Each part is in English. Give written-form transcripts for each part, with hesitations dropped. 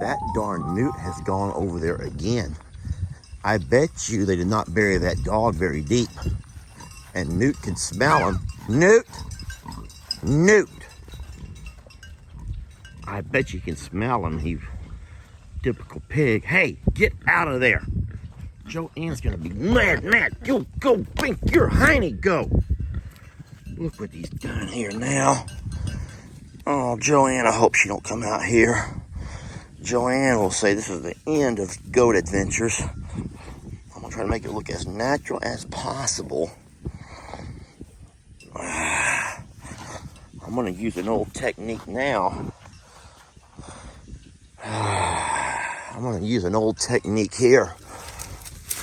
That darn newt has gone over there again. I bet you they did not bury that dog very deep. And Newt can smell him. Newt! Newt! I bet you can smell him, you typical pig. Hey, get out of there. JoAnn's gonna be mad. Go, Pink, you're Heine, go. Look what he's done here now. Oh, JoAnn, I hope she don't come out here. JoAnn will say this is the end of goat adventures. I'm gonna try to make it look as natural as possible. I'm gonna use an old technique now. I'm gonna use an old technique here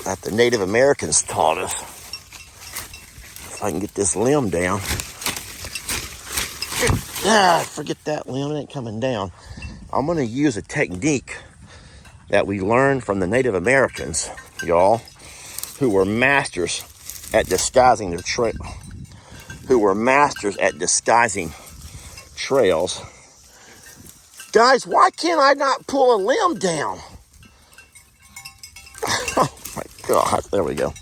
that the Native Americans taught us. If I can get this limb down. Forget that limb, it ain't coming down. I'm gonna use a technique that we learned from the Native Americans, y'all, who were masters at disguising their trail. Trails. Guys, why can't I not pull a limb down? Oh my God, there we go.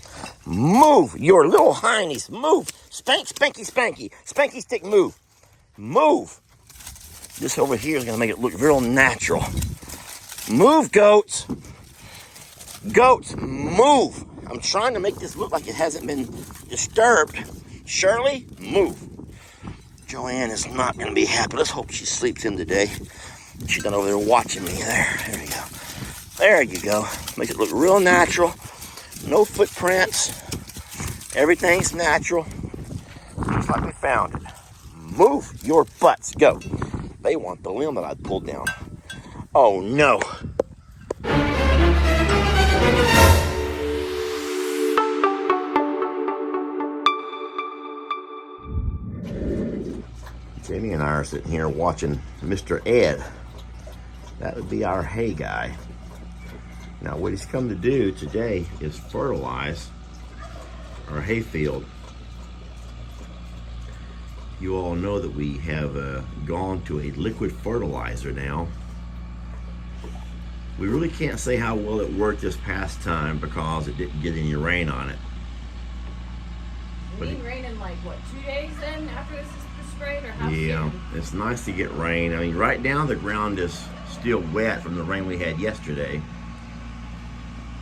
Move, your little heinies, move. Spanky stick, move. Move. This over here is gonna make it look real natural. Move, goats. Goats, move. I'm trying to make this look like it hasn't been disturbed. Shirley, move. JoAnn is not gonna be happy. Let's hope she sleeps in today. She's done over there watching me. There you go. There you go. Makes it look real natural. No footprints. Everything's natural. Just like we found it. Move your butts. Go. They want the limb that I pulled down. Oh no. Jamie and I are sitting here watching Mr. Ed. That would be our hay guy. Now what he's come to do today is fertilize our hay field. You all know that we have gone to a liquid fertilizer now. We really can't say how well it worked this past time because it didn't get any rain on it. You need rain in like what, 2 days then after this is sprayed, or how Yeah, soon? it's nice to get rain. I mean, right now the ground is still wet from the rain we had yesterday.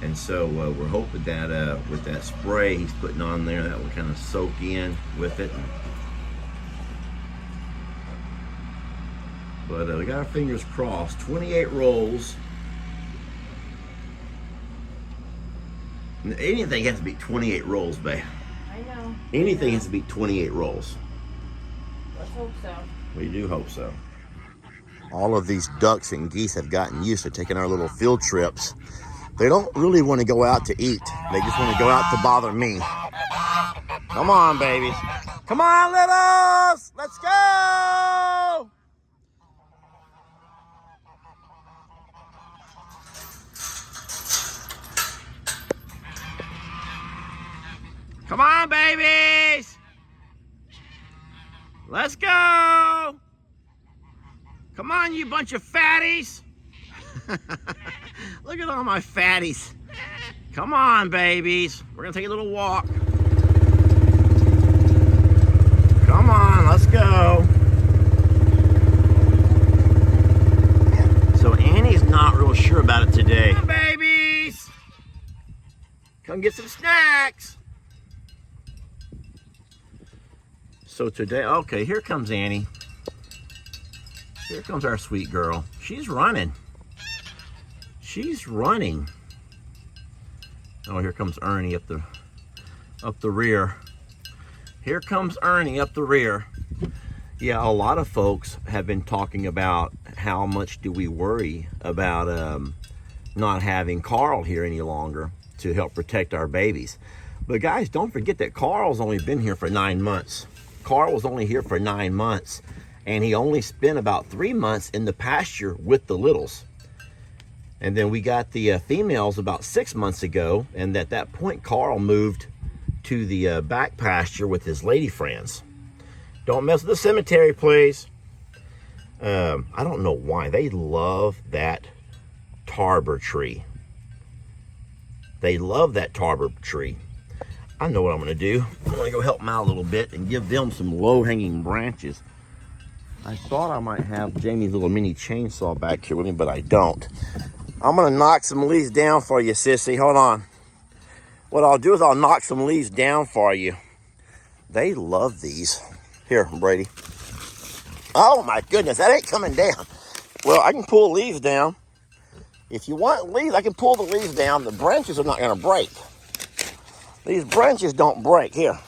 And so we're hoping that with that spray he's putting on there, that will kind of soak in with it. But we got our fingers crossed. 28 rolls. Anything has to be 28 rolls, babe. I know. Anything has to be 28 rolls. Let's hope so. We do hope so. All of these ducks and geese have gotten used to taking our little field trips. They don't really want to go out to eat. They just want to go out to bother me. Come on, babies. Come on, littles. Let's go. Come on, babies. Let's go. Come on, you bunch of fatties. Look at all my fatties. Come on, babies. We're gonna take a little walk. Come on, let's go. So Annie's not real sure about it today. Come on, babies. Come get some snacks. So today, okay, here comes Annie. Here comes our sweet girl. She's running. She's running. Oh, here comes Ernie up the rear. Here comes Ernie up the rear. Yeah, a lot of folks have been talking about how much do we worry about not having Carl here any longer to help protect our babies. But guys, don't forget that Carl's only been here for 9 months. Carl was only here for 9 months, and he only spent about 3 months in the pasture with the littles. And then we got the females about 6 months ago, and at that point, Carl moved to the back pasture with his lady friends. Don't mess with the cemetery, please. I don't know why. They love that arbor tree. They love that arbor tree. I know what I'm going to do. I'm going to go help them out a little bit and give them some low-hanging branches. I thought I might have Jamie's little mini chainsaw back here with me, but I don't. I'm going to knock some leaves down for you, sissy. Hold on. What I'll do is I'll knock some leaves down for you. They love these. Here, Brady. Oh my goodness, that ain't coming down. Well, I can pull leaves down. If you want leaves, I can pull the leaves down. The branches are not going to break. These branches don't break. Here.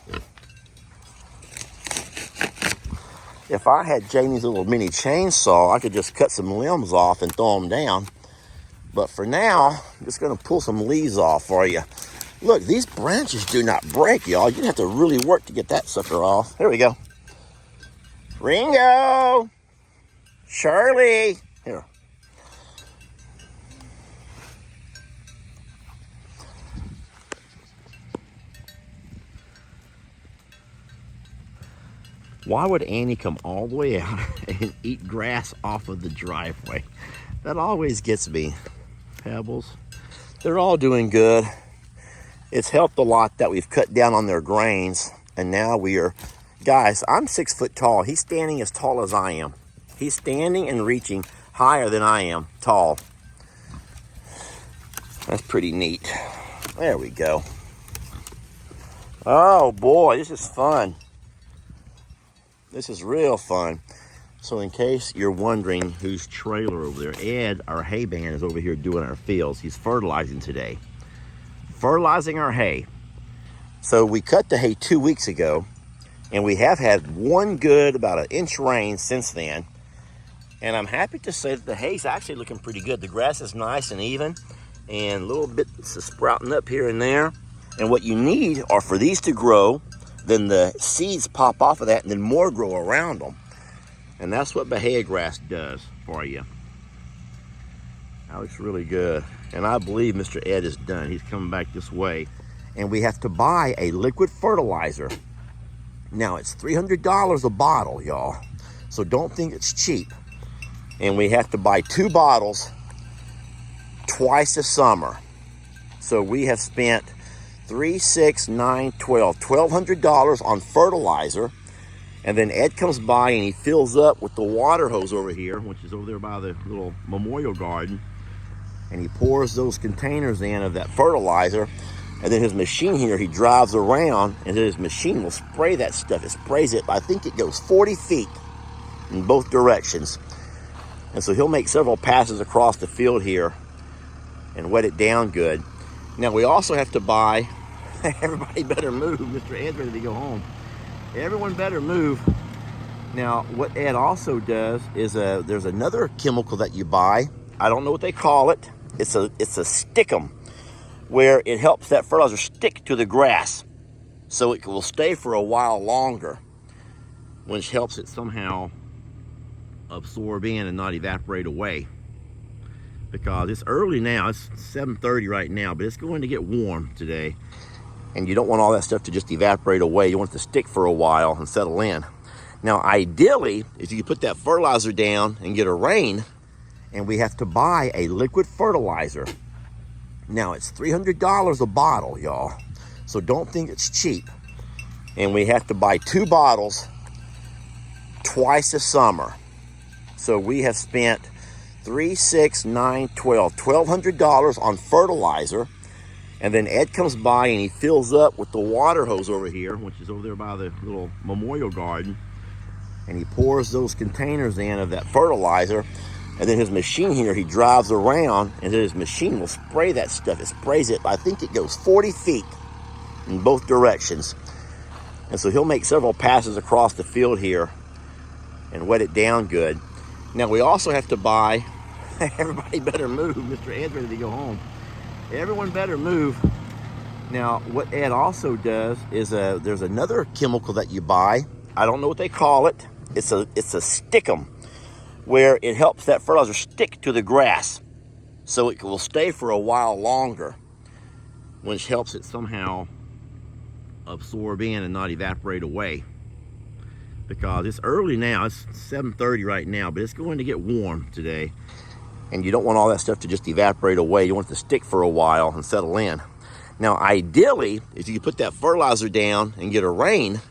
If I had Jamie's little mini chainsaw, I could just cut some limbs off and throw them down. But for now, I'm just going to pull some leaves off for you. Look, these branches do not break, y'all. You have to really work to get that sucker off. Here we go. Ringo! Shirley! Here. Why would Annie come all the way out and eat grass off of the driveway? That always gets me. Pebbles. They're all doing good. It's helped a lot that we've cut down on their grains. And now we are... Guys, I'm 6 foot tall. He's standing as tall as I am. He's standing and reaching higher than I am tall. That's pretty neat. There we go. Oh boy, this is fun. This is real fun. So in case you're wondering whose trailer over there, Ed, our hay band, is over here doing our fields. He's fertilizing today. Fertilizing our hay. So we cut the hay 2 weeks ago, and we have had one good, about 1 inch rain since then. And I'm happy to say that the hay's actually looking pretty good. The grass is nice and even, and little bits of sprouting up here and there. And what you need are for these to grow, then the seeds pop off of that, and then more grow around them. And that's what Bahia grass does for you. That looks really good. And I believe Mr. Ed is done. He's coming back this way. And we have to buy a liquid fertilizer. Now, it's $300 a bottle, y'all. So don't think it's cheap. And we have to buy 2 bottles twice a summer. So we have spent $3, $6, $9, $12, $1,200 on fertilizer. And then Ed comes by and he fills up with the water hose over here, which is over there by the little memorial garden. And he pours those containers in of that fertilizer. And then his machine here, he drives around, and then his machine will spray that stuff. It sprays it, I think it goes 40 feet in both directions. And so he'll make several passes across the field here and wet it down good. Now we also have to buy, everybody better move. Mr. Ed's ready to go home. Everyone better move. Now what Ed also does is there's another chemical that you buy. I don't know what they call it. It's a stickum, where it helps that fertilizer stick to the grass so it will stay for a while longer, which helps it somehow absorb in and not evaporate away. Because it's early now, it's 7:30 right now, but it's going to get warm today. And you don't want all that stuff to just evaporate away. You want it to stick for a while and settle in. Now, ideally, if you put that fertilizer down and get a rain, and we have to buy a liquid fertilizer. Now, it's $300 a bottle, y'all. So don't think it's cheap. And we have to buy 2 bottles twice a summer. So we have spent $3, $6, $9, $12, $1,200 on fertilizer. And then Ed comes by and he fills up with the water hose over here, which is over there by the little memorial garden. And he pours those containers in of that fertilizer. And then his machine here, he drives around, and then his machine will spray that stuff. It sprays it, I think it goes 40 feet in both directions. And so he'll make several passes across the field here and wet it down good. Now we also have to buy, everybody better move. Mr. Ed's ready to go home. Everyone better move. Now what Ed also does is there's another chemical that you buy. I don't know what they call it. It's a stickum, where it helps that fertilizer stick to the grass so it will stay for a while longer, which helps it somehow absorb in and not evaporate away. Because it's early now, it's 7:30 right now, but it's going to get warm today. And you don't want all that stuff to just evaporate away. You want it to stick for a while and settle in. Now, ideally, if you could put that fertilizer down and get a rain.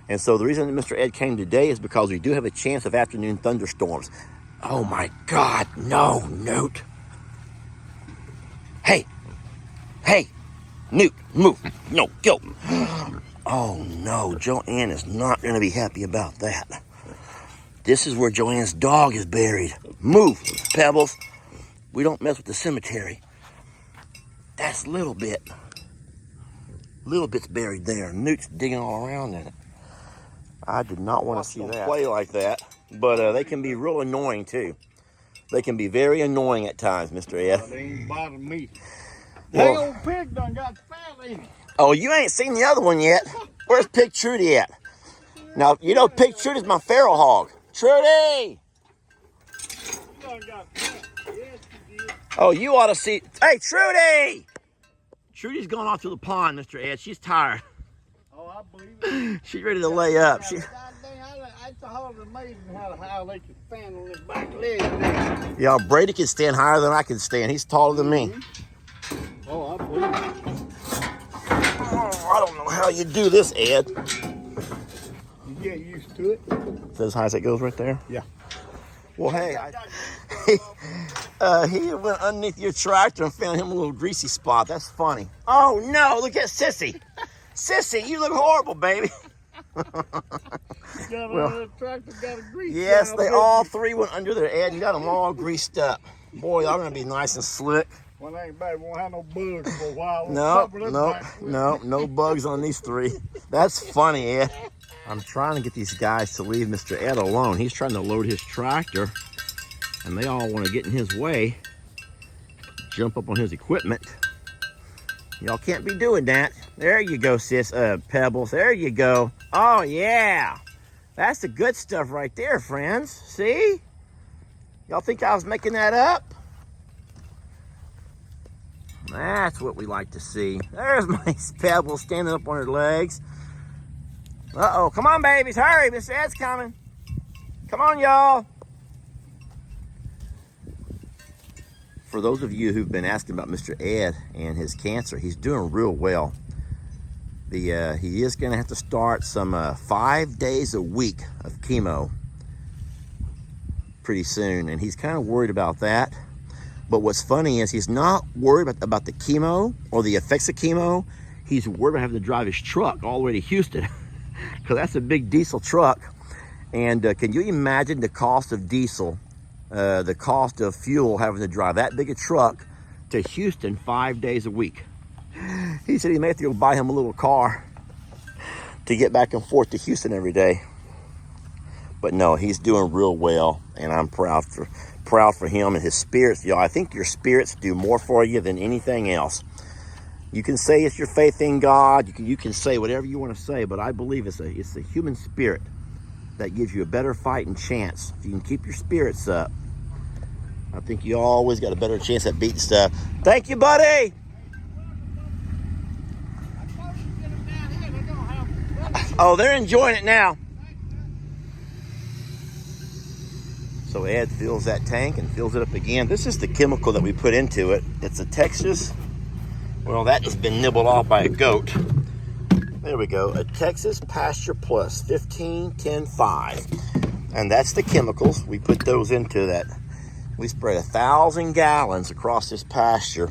And so the reason that Mr. Ed came today is because we do have a chance of afternoon thunderstorms. Oh my God, no, Newt. Hey, Newt, move. No, go. Oh no, JoAnn is not going to be happy about that. This is where JoAnn's dog is buried. Move, Pebbles. We don't mess with the cemetery. That's little bit. Little bit's buried there. Newt's digging all around in it. I did not want to see that. Play like that, but they can be real annoying too. They can be very annoying at times, Mr. Ed. They ain't bothering me. Well, That old pig done got fat in it. Oh, you ain't seen the other one yet. Where's Pig Trudy at? Now, you know Pig Trudy's my feral hog. Trudy! Done got fat. Yes, you did. Oh, you ought to see. Hey, Trudy! Trudy's gone off to the pond, Mr. Ed. She's tired. Oh, I believe it. She's ready to lay up. It's hardly amazing how they can stand on their back legs. Yeah, Brady can stand higher than I can stand. He's taller than me. Oh, I believe it. Oh, I don't know how you do this, Ed. You get used to it. Is that as high as it goes right there? Yeah. Well, hey, he went underneath your tractor and found him a little greasy spot. That's funny. Oh, no, look at Sissy. Sissy, you look horrible, baby. Well, tractor got a grease. Yes, they all three went under their Ed and got them all greased up. Boy, y'all gonna be nice and slick. Well, ain't bad. Won't have no bugs for a while. No bugs on these three. That's funny, Ed. I'm trying to get these guys to leave Mr. Ed alone. He's trying to load his tractor, and they all want to get in his way, jump up on his equipment. Y'all can't be doing that. There you go, sis. Pebbles. There you go. Oh, yeah. That's the good stuff right there, friends. See? Y'all think I was making that up? That's what we like to see. There's my Pebbles standing up on her legs. Uh-oh. Come on, babies. Hurry. Mr. Ed's coming. Come on, y'all. For those of you who've been asking about Mr. Ed and his cancer, he's doing real well. He is going to have to start some 5 days a week of chemo pretty soon, and he's kind of worried about that. But what's funny is he's not worried about the chemo or the effects of chemo. He's worried about having to drive his truck all the way to Houston because that's a big diesel truck. And can you imagine the cost of diesel? The cost of fuel having to drive that big a truck to Houston 5 days a week. He said he may have to go buy him a little car to get back and forth to Houston every day. But no, he's doing real well, and I'm proud for him and his spirits. Y'all, I think your spirits do more for you than anything else. You can say it's your faith in God. You can say whatever you want to say, but I believe it's the human spirit that gives you a better fighting chance. If you can keep your spirits up, I think you always got a better chance at beating stuff. Thank you, buddy. Oh, they're enjoying it now. So Ed fills that tank and fills it up again. This is the chemical that we put into it. It's a Texas. Well, that has been nibbled off by a goat. There we go. A Texas Pasture Plus 15-10-5. And that's the chemicals. We put those into that. We spread 1,000 gallons across this pasture.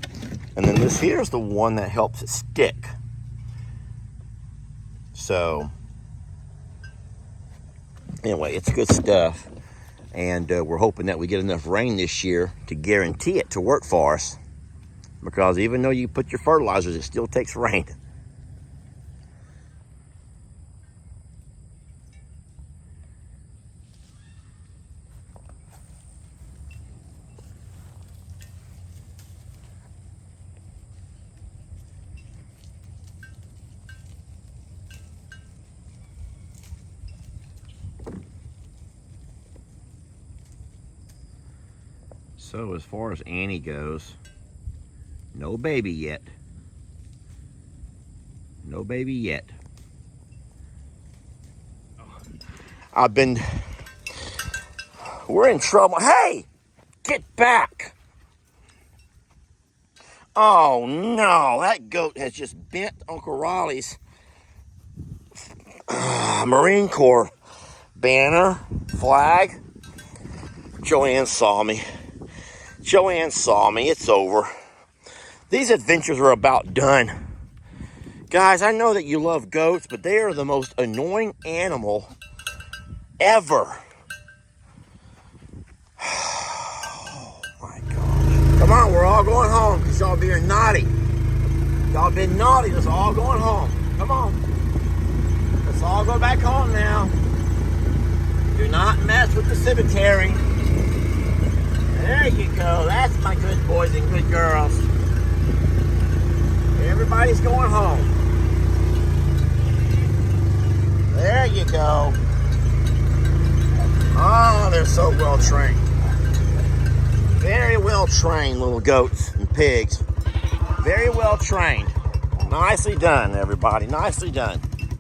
And then this here's the one that helps it stick. So, anyway, it's good stuff. And we're hoping that we get enough rain this year to guarantee it to work for us. Because even though you put your fertilizers, it still takes rain. So as far as Annie goes, no baby yet. No baby yet. We're in trouble. Hey, Get back. Oh no, that goat has just bent Uncle Raleigh's Marine Corps banner, flag. JoAnn saw me. JoAnn saw me. It's over. These adventures are about done. Guys, I know that you love goats, but they are the most annoying animal ever. Oh my gosh. Come on, we're all going home because y'all being naughty. Y'all been naughty. Let's all going home. Come on. Let's all go back home now. Do not mess with the cemetery. There you go. That's my good boys and good girls. Everybody's going home. There you go. Oh, they're so well trained. Very well trained little goats and pigs. Very well trained. Nicely done, everybody. Nicely done.